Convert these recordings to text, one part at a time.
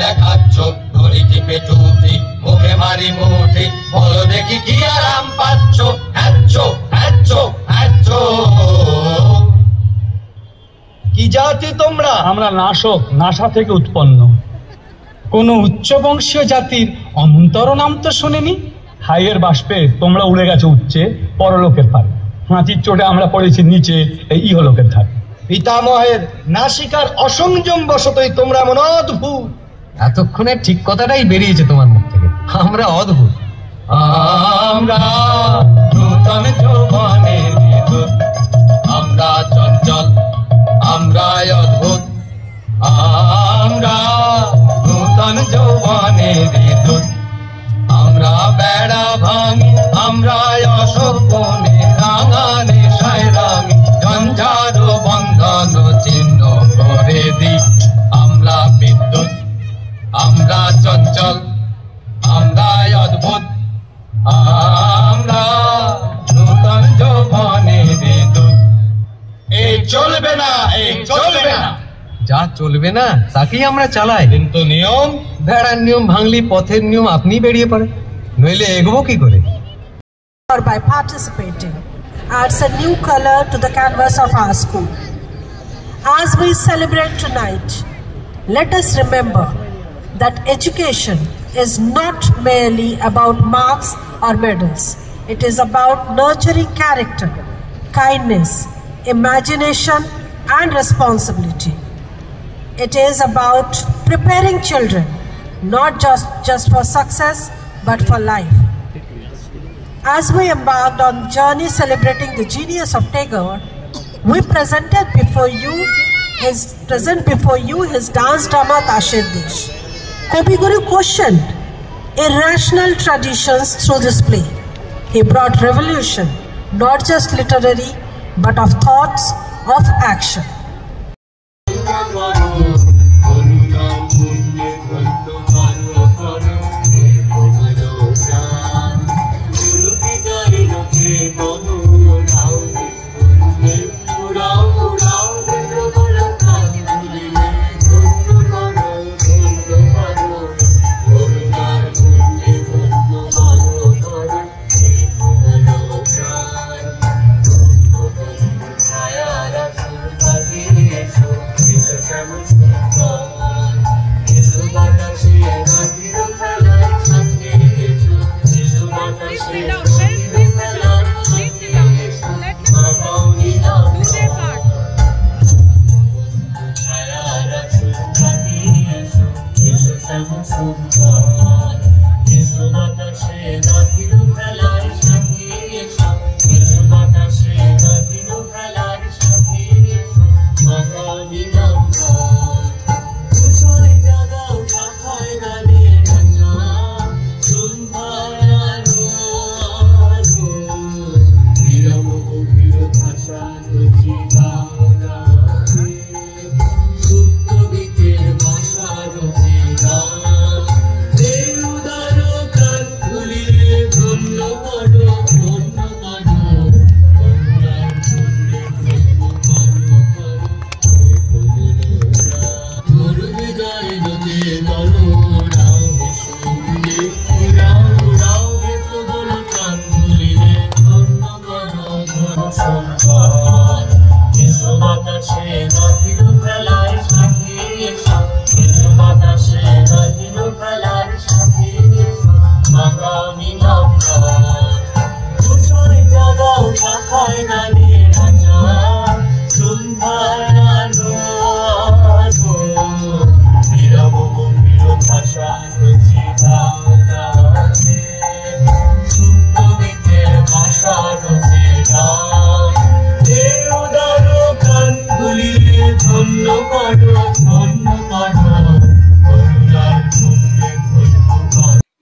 দেখাচ্ছ, ধরি টিপে চুটি, মুখে মারি মুঠি, বলো দেখি কি আরাম পাচ্ছ, হ্যাচ্ছ হ্যাচ্ছ হ্যাচ্ছ। কি জাতি তোমরা? আমরা নাশক, নাসা থেকে উৎপন্ন। কোন উচ্চ বংশীয় জাতির অন্তর নাম তো শুনিনি। হাইয়ের বাষ্পে তোমরা উড়ে গেছো উচ্চে, পরলোকের পারে। হাঁচির চোটে আমরা পড়েছি নিচে, এই ইহলোকের ধারে। পিতামহের নাসিকার অসংযম বশতই তোমরা এমন অদ্ভুত। এতক্ষণে ঠিক কথাটাই বেরিয়েছে তোমার মুখ থেকে, আমরা অদ্ভুত। আমরা নূতন যৌবনের বিদ্যুৎ, আমরা চঞ্চল, আমরা অদ্ভুত। আমরা নূতন যৌবনের বিদ্যুৎ, আমরা বেড়া ভাঙি, আমরা অশোক বনে রাঙা নেশায় রাঙি, ঝঞ্ঝার বন্ধন ছিন্ন করে দিই। আমরা বিদ্যুৎ, আমরা চঞ্চল, আমরা অদ্ভুত। আমরা নূতন যৌবনের বিদ্যুৎ। এই চলবে না, এই চলবে না। যা চলবে না তাকেই আমরা চালাই। কিন্তু নিয়ম, ভেড়ার নিয়ম ভাঙলি পথের নিয়ম আপনি বেরিয়ে পড়ে, নইলে এগোবো কি করে? Or by participating adds a new color to the canvas of our school. As we celebrate tonight, let us remember that education is not merely about marks or medals. It is about nurturing character, kindness, imagination, and responsibility. It is about preparing children, not just for success, but for life. As we embarked on the journey celebrating the genius of Tagore, we present before you his dance drama Tasher Desh. Kavi Guru questioned irrational traditions through this play. He brought revolution, not just literary, but of thoughts, of action.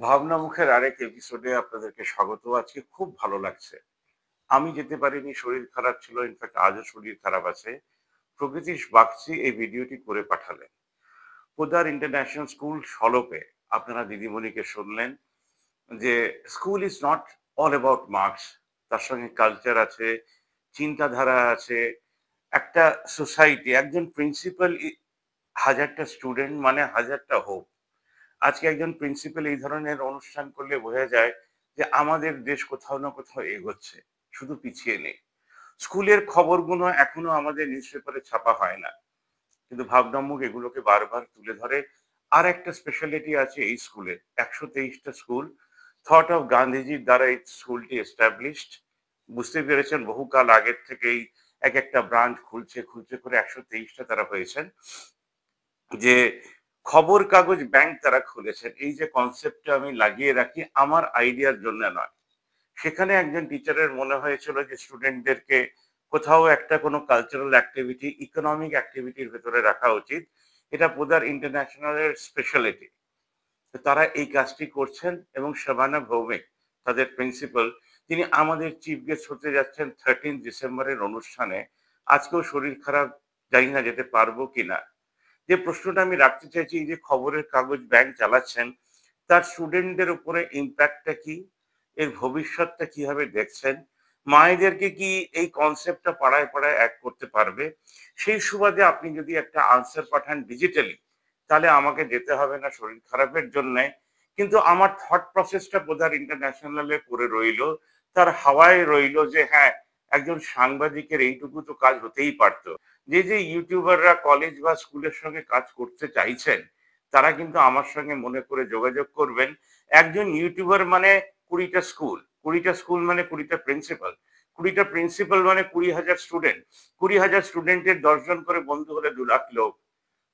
ভাবনা মুখের আরেক এপিসোডে আপনাদেরকে স্বাগত। আজকে খুব ভালো লাগছে। আমি যেতে পারিনি, শরীর খারাপ ছিল, ইনফ্যাক্ট আজও শরীর খারাপ আছে। প্রকৃতিশ বাগচি এই ভিডিওটি করে পাঠালেন। পোদ্দার ইন্টারন্যাশনাল স্কুল সলপে আপনারা দিদিমণিকে শুনলেন যে school is not all about marks, তার সঙ্গে কালচার আছে, চিন্তাধারা আছে, একটা সোসাইটি। একজন প্রিন্সিপাল 1000টা স্টুডেন্ট মানে 1000টা হোপ। আজকে একজন প্রিন্সিপাল এই ধরনের অনুষ্ঠান করলে বোঝা যায় যে আমাদের দেশ কোথাও না কোথাও এগোচ্ছে, শুধু পিছিয়ে নেই। স্কুলের খবরগুলো এখনো আমাদের নিউজ পেপারে ছাপা হয় না, কিন্তু ভাবনামুখ এগুলোকে বারবার তুলে ধরে। আর একটা স্পেশালিটি আছে এই স্কুলে, 123টা স্কুল, থট অফ গান্ধীজির দ্বারা এই স্কুলটি এস্টাবলিশড। বুঝতে পেরেছেন বহুকাল আগের থেকেই এক একটা ব্রাঞ্চ খুলছে করে 123টা তারা হয়েছেন। যে খবর কাগজ ব্যাংক তারা খুলেছেন, এই যে কনসেপ্টটা আমি লাগিয়ে রাখি আমার আইডিয়ার জন্য নয়। সেখানে একজন টিচারের মনে হয়েছিল যে স্টুডেন্টদেরকে কোথাও একটা কোনো কালচারাল অ্যাক্টিভিটি, ইকোনমিক অ্যাক্টিভিটির ভেতরে রাখা উচিত। এটা পোদার ইন্টারন্যাশনালের স্পেশালিটি। তো তারা এই কাজটি করছেন এবং শাবানা ভৌমিক তাদের প্রিন্সিপাল, তিনি আমাদের চিফ গেস্ট হতে যাচ্ছেন 13 ডিসেম্বরের অনুষ্ঠানে। আজকেও শরীর খারাপ, জানি না যেতে পারবো কিনা। যে প্রশ্নটা আমি রাখতে চাইছি, এই যে খবরের কাগজ ব্যাংক চালাচ্ছেন, তার স্টুডেন্টদের উপরে ইম্প্যাক্টটা কি, এর ভবিষ্যৎটা কিভাবে দেখছেন, মায়েদেরকে কি এই কনসেপ্টটা পাড়ায় পাড়ায় অ্যাড করতে পারবে? সেই সুবাদে আপনি যদি একটা আনসার পাঠান ডিজিটালি, তাহলে আমাকে যেতে হবে না শরীর খারাপের জন্য। কিন্তু আমার থট প্রসেসটা বোধার ইন্টারন্যাশনালে পড়ে রইল, তার হাওয়ায় রইল যে হ্যাঁ, একজন সাংবাদিকের এইটুকু তো কাজ হতেই পারত। যে ইউটিউবাররা কলেজ বা স্কুলের সঙ্গে কাজ করতে চাইছেন, তারা কিন্তু আমার সঙ্গে মনে করে যোগাযোগ করবেন। একজন ইউটিউবার মানে 20টা স্কুল, 20টা স্কুল মানে 20টা প্রিন্সিপাল, 20টা প্রিন্সিপাল মানে 20,000 স্টুডেন্ট, 20,000 স্টুডেন্টের 10 জন করে বন্ধু হলে 2 লাখ লোক।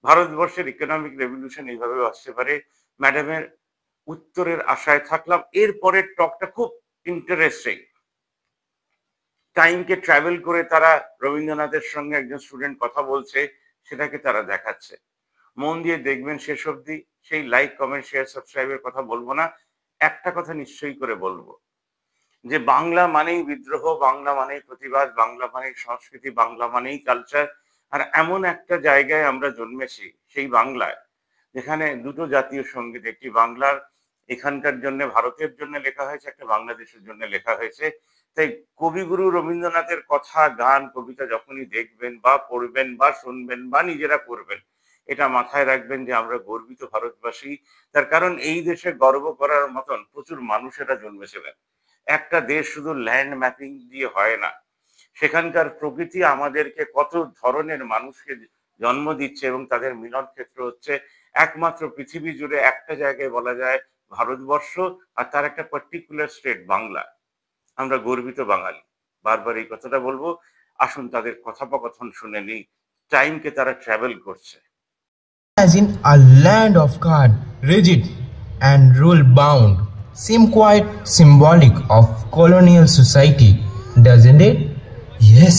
ভারতবর্ষের ইকোনমিক রেভলিউশন এইভাবে আসতে পারে। ম্যাডামের উত্তরের আশায় থাকলাম। এরপরের টকটা খুব ইন্টারেস্টিং। টাইমকে ট্রাভেল করে তারা রবীন্দ্রনাথের সঙ্গে একজন স্টুডেন্ট কথা বলছে, সেটাকে তারা দেখাচ্ছে। মন দিয়ে দেখবেন শেষ অবধি। সেই লাইক, কমেন্ট, শেয়ার, সাবস্ক্রাইবের কথা বলবো না, একটা কথা নিশ্চয়ই করে বলবো যে বাংলা মানেই বিদ্রোহ, বাংলা মানেই প্রতিবাদ, বাংলা মানেই সংস্কৃতি, বাংলা মানেই কালচার। আর এমন একটা জায়গায় আমরা জন্মেছি, সেই বাংলায়, যেখানে দুটো জাতীয় সঙ্গীত, একটি বাংলার এখানকার জন্য, ভারতের জন্য লেখা হয়েছে, একটা বাংলাদেশের জন্য লেখা হয়েছে। তাই কবিগুরু রবীন্দ্রনাথের কথা, গান, কবিতা যখনই দেখবেন বা পড়বেন বা শুনবেন বা নিজেরা করবেন, এটা মাথায় রাখবেন যে আমরা গর্বিত ভারতবাসী। তার কারণ এই দেশে গর্ব করার মতন প্রচুর মানুষেরা জন্মেছিলেন। একটা দেশ শুধু ল্যান্ড ম্যাপিং দিয়ে হয় না, সেখানকার প্রকৃতি আমাদেরকে কত ধরনের মানুষকে জন্ম দিচ্ছে এবং তাদের মিলন ক্ষেত্র হচ্ছে একমাত্র পৃথিবী জুড়ে একটা জায়গায় বলা যায় ভারতবর্ষ, আর তার একটা পার্টিকুলার স্টেট বাংলা। আমরা গর্বিত বাঙালি। বারবার এই কথাটা বলবো। আসুন তাদের কথোপকথন শুনে নিই, টাইমকে তারা ট্রাভেল করছে। As in a land of God, rigid and rule-bound, seem quite symbolic of colonial society, doesn't it? Yes,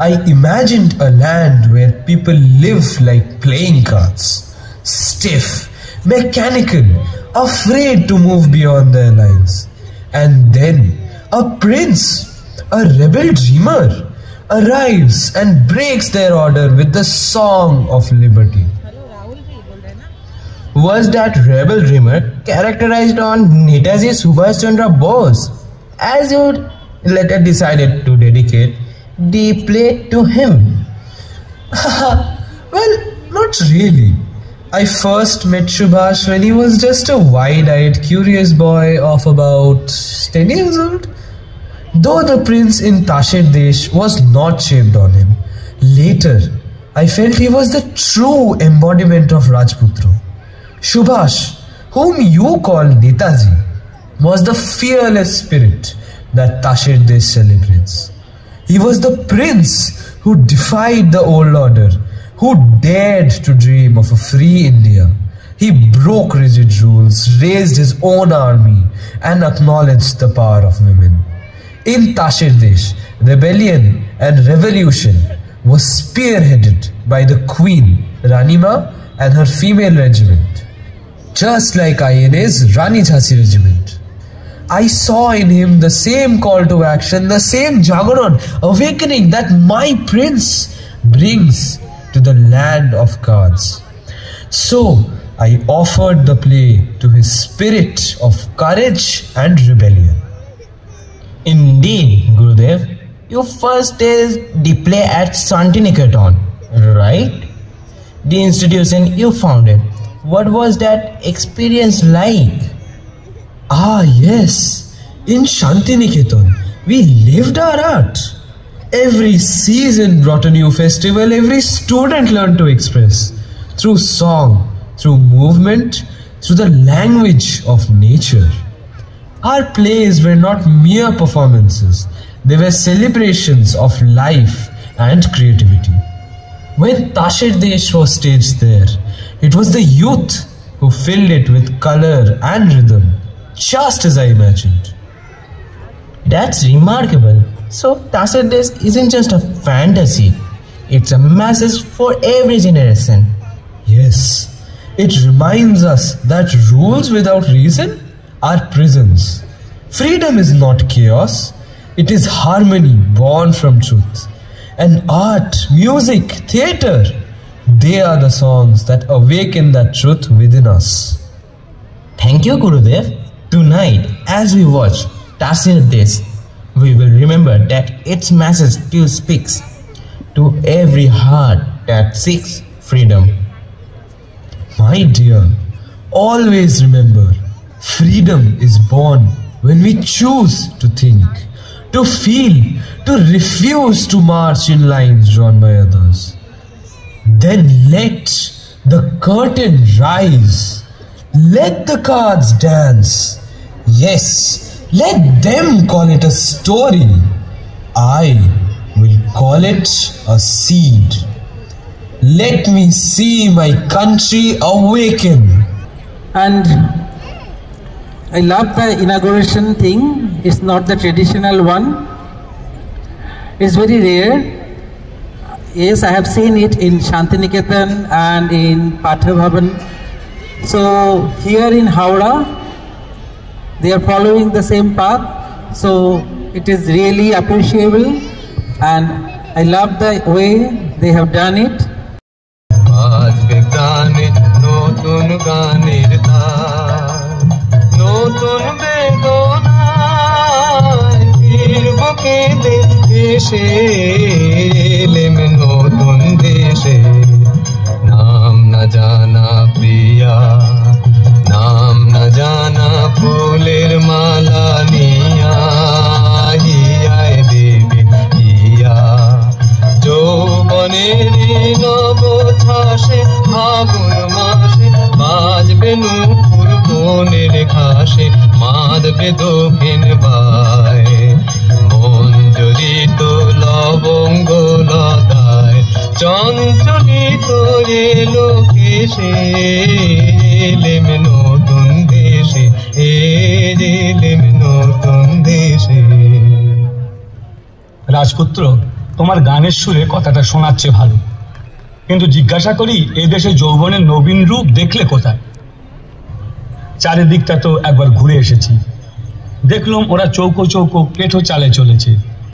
I imagined a land where people live like playing cards, stiff, mechanical, afraid to move beyond their lines. And then a prince, a rebel dreamer, arrives and breaks their order with the song of liberty. Was that rebel dreamer characterized on Netaji Subhash Chandra Bose, as you later decided to dedicate the play to him? Well, not really. I first met Subhash when he was just a wide-eyed, curious boy of about 10 years old. Though the prince in Tasher Desh was not shaped on him, later I felt he was the true embodiment of Rajputra. Subhash, whom you call Netaji, was the fearless spirit that Tasher Desh celebrates. He was the prince who defied the old order, who dared to dream of a free India. He broke rigid rules, raised his own army, and acknowledged the power of women. In Tasher Desh, rebellion and revolution was spearheaded by the Queen, Ranima, and her female regiment. Just like INA's Rani Jhansi regiment. I saw in him the same call to action, the same Jagaran, awakening that my prince brings to the land of cards. So I offered the play to his spirit of courage and rebellion. Indeed, Gurudev, you first did the play at Santiniketan, right? The institution you founded. what was that experience like? Ah, yes. In Shantiniketan, we lived our art. Every season brought a new festival. Every student learned to express through song, through movement, through the language of nature. Our plays were not mere performances. They were celebrations of life and creativity. When Tasher Desh was staged there, it was the youth who filled it with color and rhythm, just as I imagined. That's remarkable. So Tasher Desh isn't just a fantasy, it's a message for every generation. Yes, it reminds us that rules without reason are prisons. Freedom is not chaos, it is harmony born from truth. And art, music, theatre, they are the songs that awaken that truth within us. Thank you, Gurudev. Tonight, as we watch Tasher Desh, we will remember that its message still speaks to every heart that seeks freedom. My dear, always remember, freedom is born when we choose to think, to feel, to refuse to march in lines drawn by others. Then let the curtain rise. Let the cards dance. Yes, let them call it a story. I will call it a seed. Let me see my country awaken. And I love the inauguration thing. It's not the traditional one. It's very rare. Yes, I have seen it in Shantiniketan and in Patha Bhavan. So here in Howrah, they are following the same path. So it is really appreciable, and I love the way they have done it. नाम न जाना प्रिया, नाम न जाना फूलेर माला निया, हियाय देवी हिया যৌবনেরি নব ছাসে ফাগুন মাসে বাজবে নূপুর বনের ঘাসে মাদবে দক্ষিণ বায় মঞ্জরিত লবঙ্গ লতায় চঞ্চলিত এলো কেশে এলেম নতুন দেশে এলেম নতুন দেশে। রাজপুত্র, তোমার গানের সুরে কথাটা শোনাচ্ছে ভালো, কিন্তু জিজ্ঞাসা করি এই দেশে যৌবনের নবীন রূপ দেখলে কোথায়? চারিদিকটা তো একবার ঘুরে এসেছি, দেখলাম ওরা চৌকো চৌকো কেঠো চালে চলেছে।